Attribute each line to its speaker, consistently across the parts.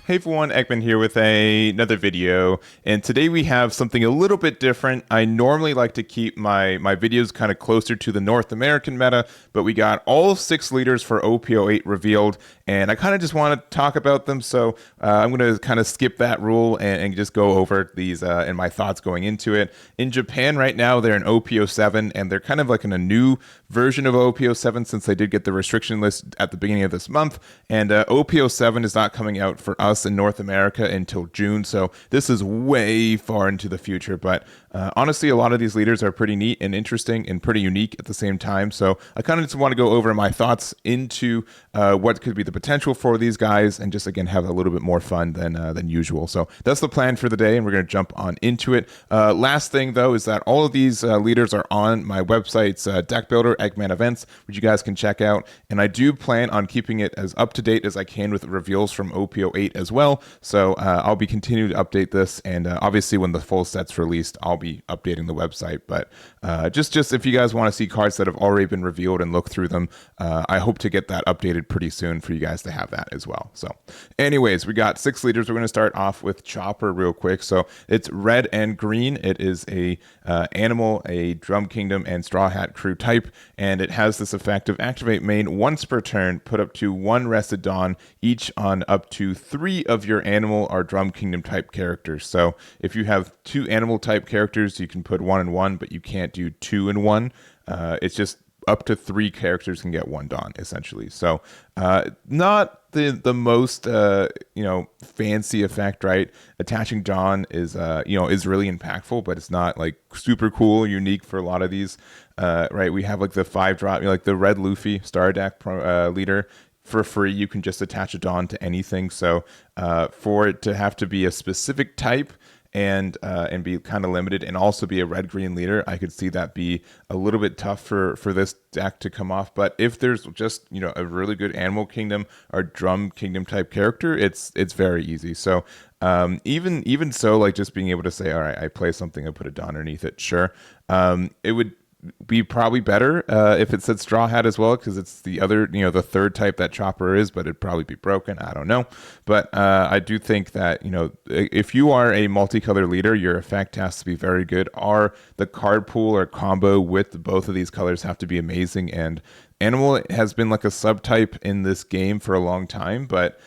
Speaker 1: Hey everyone, Ekman here with another video, and today we have something a little bit different. I normally like to keep my videos kind of closer to the North American meta, but we got all 6 leaders for OP08 revealed, and I kind of just want to talk about them, so I'm going to kind of skip that rule and just go over these and my thoughts going into it. In Japan right now, they're in OP07, and they're kind of like in a new version of OP07 since they did get the restriction list at the beginning of this month, and OP07 is not coming out for us in North America until June, so this is way far into the future. But honestly, a lot of these leaders are pretty neat and interesting and pretty unique at the same time. So I kind of just want to go over my thoughts into what could be the potential for these guys, and just again have a little bit more fun than usual. So that's the plan for the day, and we're going to jump on into it. Last thing though is that all of these leaders are on my website's deck builder, Eggman Events, which you guys can check out. And I do plan on keeping it as up to date as I can with reveals from OP08 as well. So I'll be continuing to update this, and obviously when the full set's released, I'll be updating the website. But just if you guys want to see cards that have already been revealed and look through them, I hope to get that updated pretty soon for you guys to have that as well. So anyways, we got 6 leaders. We're going to start off with Chopper real quick. So it's red and green. It is a animal, a Drum Kingdom, and Straw Hat Crew type, and it has this effect of activate main once per turn, put up to 1 Rested Dawn, each on up to 3 of your animal or Drum Kingdom type characters. So if you have 2 animal type characters, you can put 1 and 1, but you can't do 2 and 1. It's just up to 3 characters can get 1 Dawn, essentially. So not the most fancy effect, right? Attaching Dawn is is really impactful, but it's not like super cool, unique for a lot of these. Right? We have like the 5-drop, like the red Luffy Star Deck leader. For free, you can just attach a Dawn to anything. So for it to have to be a specific type and be kind of limited, and also be a red green leader, I could see that be a little bit tough for this deck to come off. But if there's just a really good Animal Kingdom or Drum Kingdom type character, it's very easy. So even so, like just being able to say, all right, I play something and put a Dawn underneath it, sure. It would be probably better if it said Straw Hat as well, because it's the other, the third type that Chopper is, but it'd probably be broken. I don't know. But I do think that, if you are a multicolor leader, your effect has to be very good, or the card pool or combo with both of these colors have to be amazing. And Animal has been like a subtype in this game for a long time, but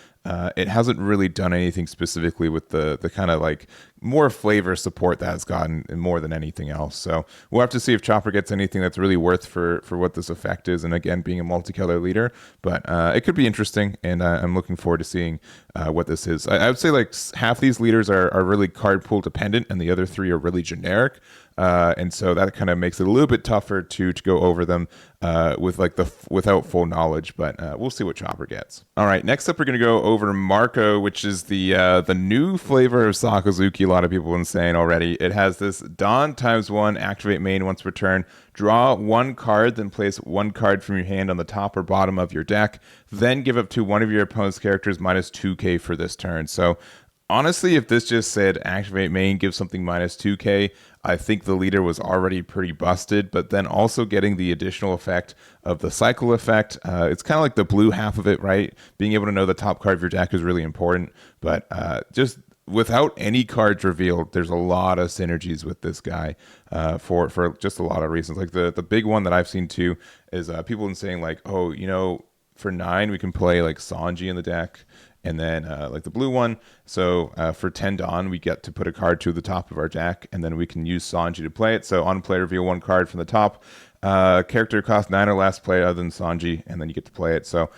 Speaker 1: it hasn't really done anything specifically with the kind of like more flavor support that it's gotten more than anything else. So we'll have to see if Chopper gets anything that's really worth for what this effect is. And again, being a multicolor leader, but it could be interesting, and I'm looking forward to seeing what this is. I would say like half these leaders are really card pool dependent, and the other 3 are really generic. And so that kind of makes it a little bit tougher to go over them with like without full knowledge, but we'll see what Chopper gets. All right, next up we're going to go over Marco, which is the new flavor of Sakazuki. A lot of people have been saying already. It has this Dawn ×1, activate main once per turn, draw 1 card, then place 1 card from your hand on the top or bottom of your deck, then give up to one of your opponent's characters minus 2k for this turn. So honestly, if this just said activate main, give something minus 2k, I think the leader was already pretty busted. But then also getting the additional effect of the cycle effect, it's kind of like the blue half of it, right? Being able to know the top card of your deck is really important. But just without any cards revealed, there's a lot of synergies with this guy for just a lot of reasons. Like the big one that I've seen too is people been saying like, oh, for 9 we can play like Sanji in the deck. And then like the blue one, so for 10 Dawn, we get to put a card to the top of our deck, and then we can use Sanji to play it. So on play, reveal 1 card from the top. Character cost 9 or less, play other than Sanji, and then you get to play it. So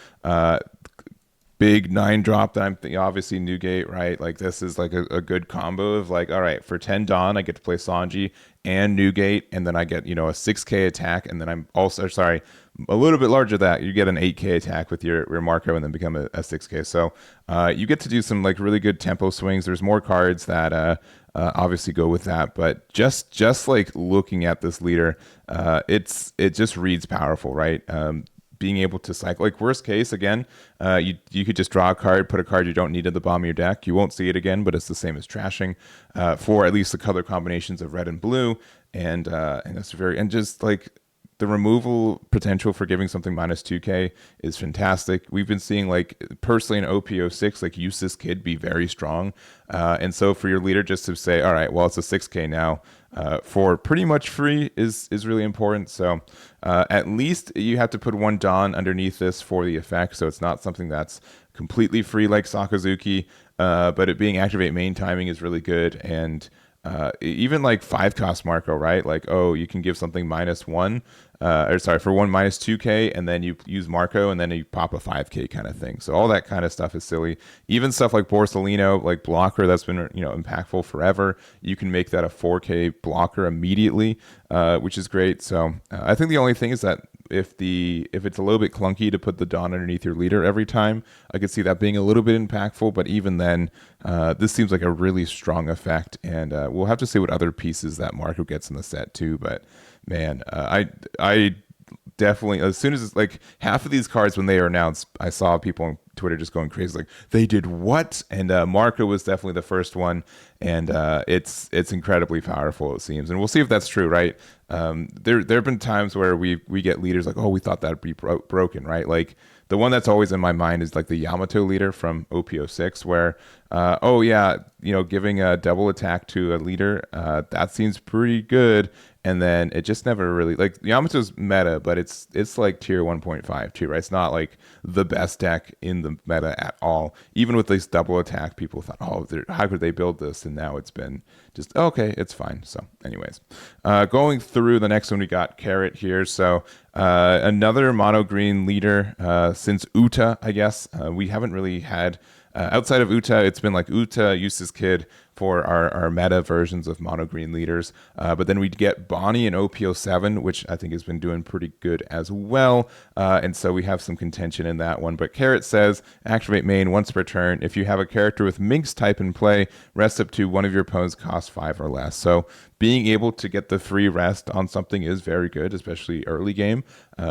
Speaker 1: big 9-drop that I'm thinking, obviously Newgate, right? Like this is like a good combo of like, all right, for 10 Dawn, I get to play Sanji and Newgate, and then I get, a 6k attack, and then I'm also, sorry, a little bit larger than that, you get an 8k attack with your Marco and then become a 6k. So you get to do some like really good tempo swings. There's more cards that obviously go with that, but just like looking at this leader, it just reads powerful, right? Being able to cycle, like worst case, again, you could just draw a card, put a card you don't need at the bottom of your deck. You won't see it again, but it's the same as trashing for at least the color combinations of red and blue, and that's just like the removal potential for giving something minus 2k is fantastic. We've been seeing, like, personally in OP06, like, Eustace Kid be very strong. And so for your leader just to say, all right, well, it's a 6k now, for pretty much free is really important. So at least you have to put one Dawn underneath this for the effect, so it's not something that's completely free like Sakazuki, but it being activate main timing is really good. And even like 5 cost Marco, right? Like, oh, you can give something -1, or sorry, for one -2k, and then you use Marco, and then you pop a 5k kind of thing. So all that kind of stuff is silly. Even stuff like Borsalino, like blocker, that's been, you know, impactful forever. You can make that a 4k blocker immediately, which is great. So I think the only thing is that if it's a little bit clunky to put the Dawn underneath your leader every time, I could see that being a little bit impactful. But even then, this seems like a really strong effect, and we'll have to see what other pieces that Marco gets in the set too. But man, I definitely, as soon as it's like half of these cards when they are announced, I saw people on Twitter just going crazy, like, they did what? And Marco was definitely the first one, and it's incredibly powerful, it seems, and we'll see if that's true, right? There have been times where we get leaders like, oh, we thought that'd be broken, right? Like, the one that's always in my mind is like the Yamato leader from OP06, where oh yeah, you know, giving a double attack to a leader, that seems pretty good. And then it just never really, like, Yamato's meta, but it's like tier 1.5 too, right? It's not like the best deck in the meta at all. Even with this double attack, people thought, oh, how could they build this? And now it's been just, okay, it's fine. So anyways, going through the next one, we got Carrot here. So another mono green leader since Uta, I guess. We haven't really had, outside of Uta, it's been like Uta, Eustace Kid for our meta versions of mono green leaders. But then we'd get Bonnie and OP07, which I think has been doing pretty good as well. And so we have some contention in that one. But Carrot says, activate main once per turn. If you have a character with Minx type in play, rest up to one of your opponent's cost 5 or less. So being able to get the free rest on something is very good, especially early game.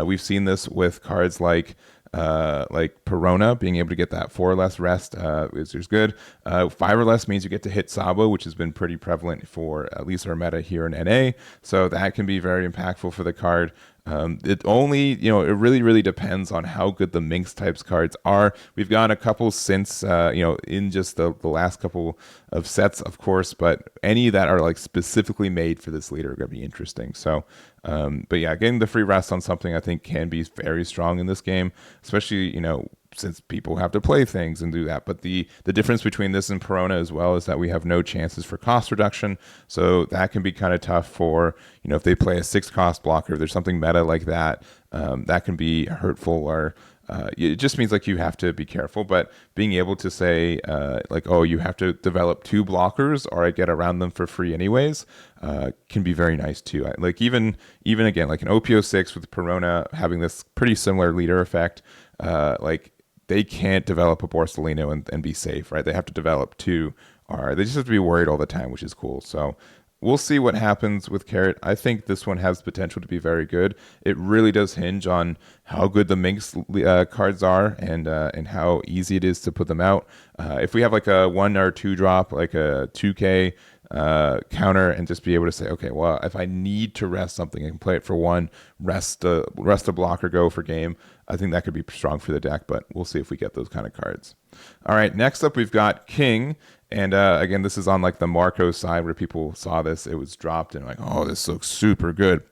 Speaker 1: We've seen this with cards like Perona, being able to get that 4 or less rest is good. 5 or less means you get to hit Sabo, which has been pretty prevalent for at least our meta here in NA. So that can be very impactful for the card. It only, you know, it really depends on how good the Minx types cards are. We've gotten a couple since, you know, in just the last couple of sets, of course, but any that are like specifically made for this leader are going to be interesting. So, but yeah, getting the free rest on something I think can be very strong in this game, especially, you know, since people have to play things and do that. But the difference between this and Perona as well is that we have no chances for cost reduction. So that can be kind of tough for, you know, if they play a 6 cost blocker, if there's something meta like that, that can be hurtful, or it just means like you have to be careful. But being able to say like, oh, you have to develop 2 blockers or I get around them for free anyways, can be very nice too. Like even again, like an OP06 with Perona having this pretty similar leader effect, like, they can't develop a Borsalino and be safe, right? They have to develop 2, or they just have to be worried all the time, which is cool. So we'll see what happens with Carrot. I think this one has potential to be very good. It really does hinge on how good the Minx cards are and how easy it is to put them out. If we have like a 1 or 2 drop, like a 2K counter, and just be able to say, okay, well, if I need to rest something, I can play it for 1, rest a blocker, go for game. I think that could be strong for the deck, but we'll see if we get those kind of cards. All right, next up we've got King, and again, this is on like the Marco side where people saw this, it was dropped and like, oh, this looks super good.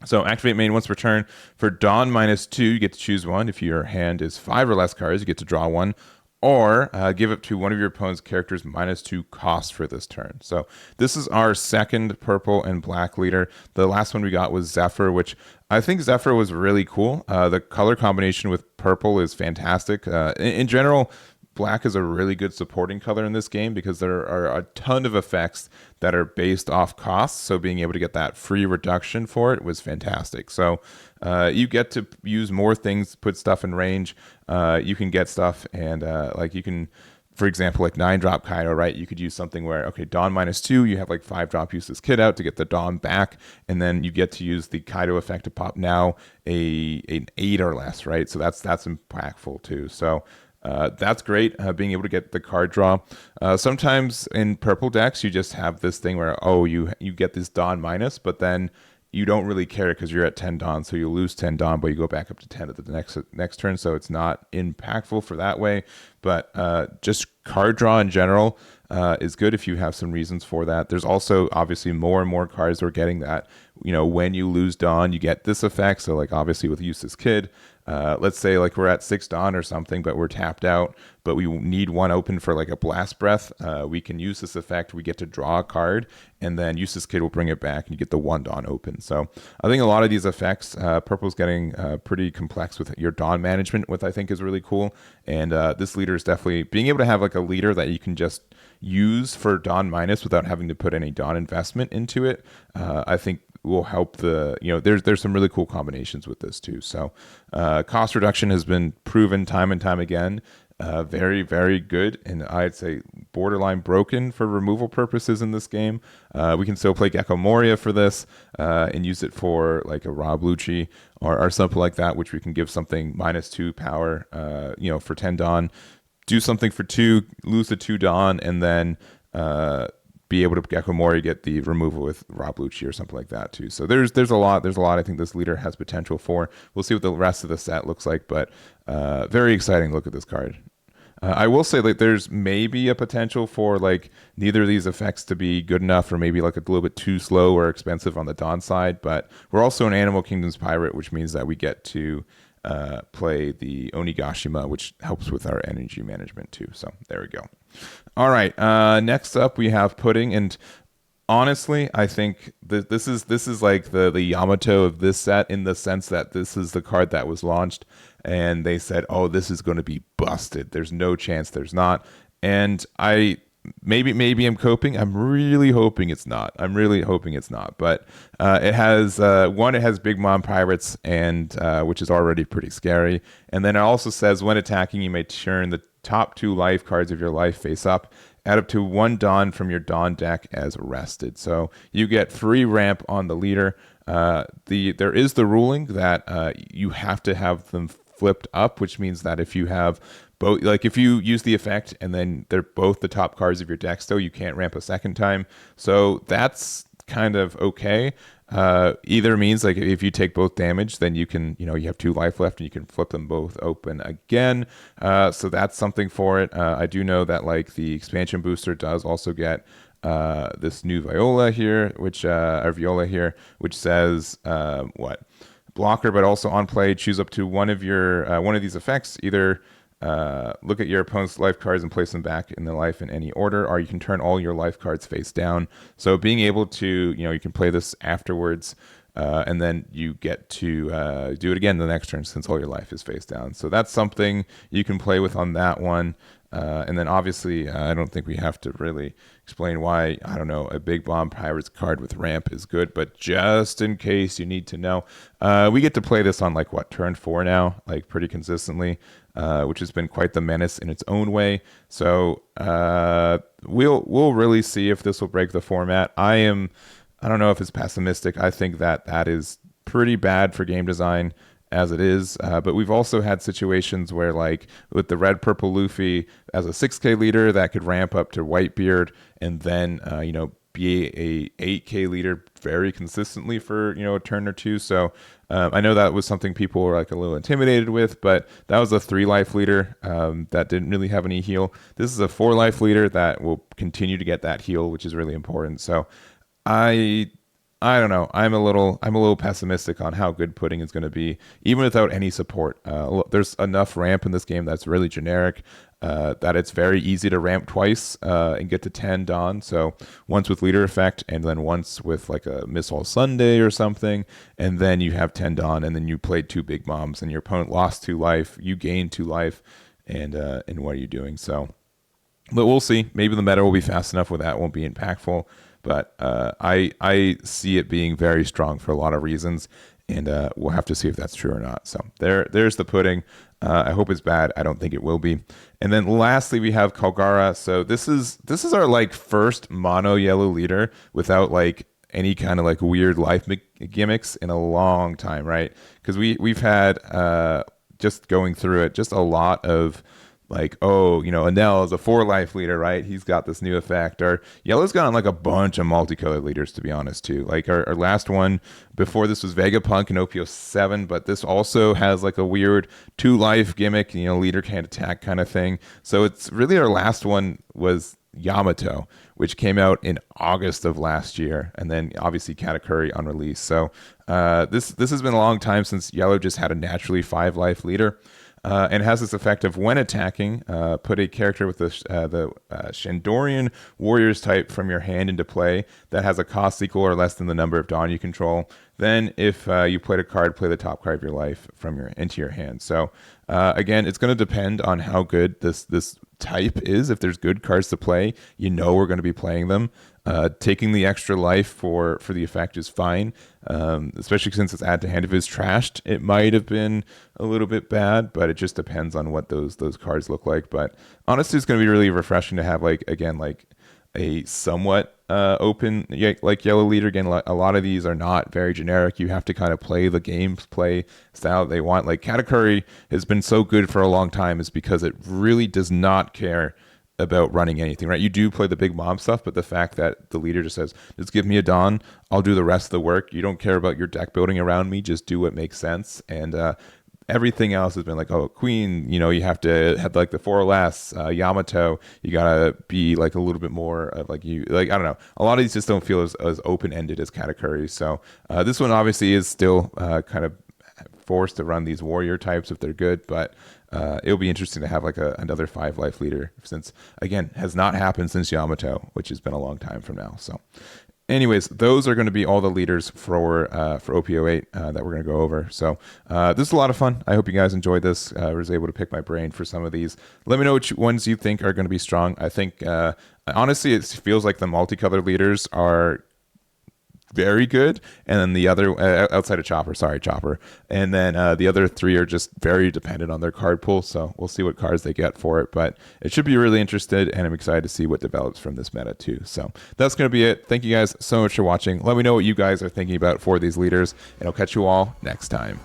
Speaker 1: So activate main once per turn. For Dawn -2, you get to choose one. If your hand is 5 or less cards, you get to draw 1. Or give up to one of your opponent's characters -2 cost for this turn. So this is our second purple and black leader. The last one we got was Zephyr, which I think Zephyr was really cool. The color combination with purple is fantastic. In general, black is a really good supporting color in this game because there are a ton of effects that are based off costs. So being able to get that free reduction for it was fantastic. So you get to use more things, put stuff in range. You can get stuff, and like you can, for example, like 9-drop Kaido, right? You could use something where, okay, Dawn -2, you have like 5-drop, use this kid out to get the Dawn back, and then you get to use the Kaido effect to pop now an 8 or less, right? So that's impactful too. So that's great, being able to get the card draw. Sometimes in purple decks, you just have this thing where, oh, you get this Dawn minus, but then you don't really care because you're at 10 Dawn, so you lose 10 Dawn, but you go back up to 10 at the next turn, so it's not impactful for that way. But just card draw in general is good if you have some reasons for that. There's also obviously more and more cards we're getting that, when you lose Dawn, you get this effect. So like obviously with Eustace Kid, let's say like we're at 6 Dawn or something, but we're tapped out, but we need one open for like a Blast Breath. We can use this effect. We get to draw a card, and then Eustace Kid will bring it back, and you get the 1 Dawn open. So I think a lot of these effects, Purple's getting pretty complex with your Dawn management, which I think is really cool. And this leader is definitely being able to have like a leader that you can just use for Dawn minus without having to put any Dawn investment into it. I think will help there's some really cool combinations with this too. So cost reduction has been proven time and time again. Very, very good, and I'd say borderline broken for removal purposes in this game. We can still play Gecko Moria for this and use it for like a Rob Lucci or something like that, which we can give something -2 power, for 10 Dawn, do something for 2, lose the 2 Dawn, and then be able to Gecko Moria get the removal with Rob Lucci or something like that too. So there's a lot I think this leader has potential for. We'll see what the rest of the set looks like, but very exciting look at this card. I will say like there's maybe a potential for like neither of these effects to be good enough, or maybe like a little bit too slow or expensive on the Dawn side, but we're also an Animal Kingdoms pirate, which means that we get to play the Onigashima, which helps with our energy management too. So there we go. All right. Next up, we have Pudding, and honestly, I think this is like the Yamato of this set, in the sense that this is the card that was launched, and they said, "Oh, this is going to be busted. There's no chance there's not." And maybe I'm coping. I'm really hoping it's not. But it has it has Big Mom Pirates, and which is already pretty scary. And then it also says when attacking, you may turn the top 2 life cards of your life face up. Add up to 1 Dawn from your Dawn deck as rested. So you get free ramp on the leader. There is the ruling that you have to have them flipped up, which means that if you have both, like if you use the effect and then they're both the top cards of your deck still, you can't ramp a second time. So that's kind of okay. Either means like if you take both damage, then you can, you have 2 life left and you can flip them both open again. So that's something for it. I do know that like the expansion booster does also get this new Viola here, Viola here, which says blocker, but also on play, choose up to one of these effects. Either look at your opponent's life cards and place them back in the life in any order, or you can turn all your life cards face down. So being able to, you can play this afterwards, and then you get to do it again the next turn since all your life is face down. So that's something you can play with on that one. And then obviously, I don't think we have to really explain why, a Big Bomb Pirates card with ramp is good, but just in case you need to know, we get to play this on turn 4 now, pretty consistently, which has been quite the menace in its own way. So we'll really see if this will break the format. I don't know if it's pessimistic. I think that is pretty bad for game design as it is, but we've also had situations where with the red purple Luffy as a 6k leader that could ramp up to Whitebeard and then be a 8k leader very consistently for a turn or two. So I know that was something people were a little intimidated with, but that was a 3 life leader that didn't really have any heal. This is a 4 life leader that will continue to get that heal, which is really important. So I don't know. I'm a little pessimistic on how good Pudding is going to be, even without any support. There's enough ramp in this game that's really generic, that it's very easy to ramp twice and get to 10 Dawn. So once with leader effect, and then once with a Miss All Sunday or something, and then you have 10 Dawn, and then you played 2 Big Bombs, and your opponent lost 2 life, you gained 2 life, and what are you doing? So, but we'll see. Maybe the meta will be fast enough where that won't be impactful. But I see it being very strong for a lot of reasons, and we'll have to see if that's true or not. So there's the Pudding. I hope it's bad. I don't think it will be. And then lastly, we have Kalgara. So this is our first mono yellow leader without any kind of weird life gimmicks in a long time, right? Because we've had just going through it, just a lot of like, oh, Anel is a 4 life leader, right? He's got this new effect. Or yellow's gotten like a bunch of multicolored leaders, to be honest, too. Like our last one before this was Vegapunk and OP07, but this also has like a weird 2 life gimmick, leader can't attack kind of thing. So it's really our last one was Yamato, which came out in August of last year, and then obviously Katakuri on release. So this has been a long time since Yellow just had a naturally 5 life leader. And has this effect of when attacking, put a character with the Shandorian Warriors type from your hand into play that has a cost equal or less than the number of Dawn you control. Then, if you played a card, play the top card of your life into your hand. So, again, it's going to depend on how good this type is. If there's good cards to play, we're going to be playing them. Taking the extra life for the effect is fine, especially since its add to hand if it's trashed. It might have been a little bit bad, but it just depends on what those cards look like. But honestly, it's going to be really refreshing to have like a somewhat open like yellow leader. Again, a lot of these are not very generic. You have to kind of play the gameplay style they want. Like Katakuri has been so good for a long time is because it really does not care about running anything, right? You do play the big mob stuff, but the fact that the leader just says, just give me a Dawn, I'll do the rest of the work. You don't care about your deck building around me, just do what makes sense. And everything else has been like, oh, Queen, you have to have like the 4 less. Yamato, you gotta be like a little bit more of like I don't know. A lot of these just don't feel as open-ended as Katakuri. So this one obviously is still kind of forced to run these warrior types if they're good, but it'll be interesting to have like another 5 life leader, since again has not happened since Yamato, which has been a long time from now. So anyways, those are going to be all the leaders for OP08 that we're going to go over. So this is a lot of fun. I hope you guys enjoyed this. I was able to pick my brain for some of these. Let me know which ones you think are going to be strong. I think honestly it feels like the multicolored leaders are very good, and then the other outside of Chopper, and then the other 3 are just very dependent on their card pool. So we'll see what cards they get for it, but it should be really interested, and I'm excited to see what develops from this meta too. So that's going to be it. Thank you guys so much for watching. Let me know what you guys are thinking about for these leaders, and I'll catch you all next time.